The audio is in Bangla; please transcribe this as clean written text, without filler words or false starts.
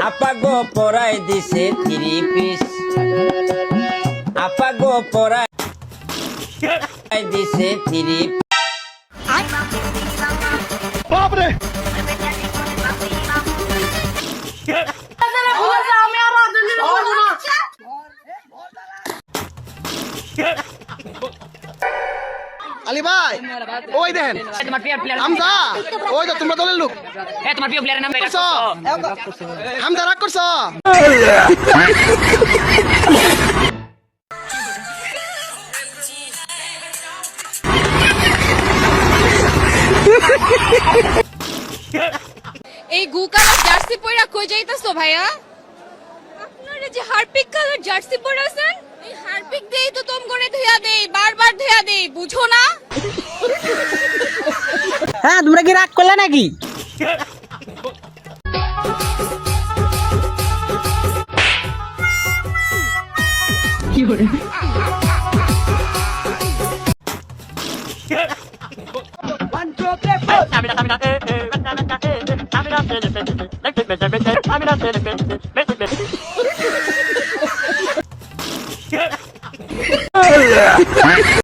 আপা গো পরাই দিছে থ্রি পিস, আপা গো পরাই দিছে থ্রি। বাপরে আলী ভাই, ওই দেখেন হামজা, ওই তো তোমরা দলের লোক। তোমার প্রিয় প্লেয়ারের নাম হামজা রাগ করছ? এই গু কালার জার্সি পরা কই যাইতাছো ভাইয়া? আপনারা যে হারপিক কালার জার্সি পরাছেন, এই হারপিক দেই তো তোম করে ধুইয়া দেই, বারবার ধুইয়া দেই, বুঝো না? হ্যাঁ, তোমরা কি রাগ করলে নাকি? আমি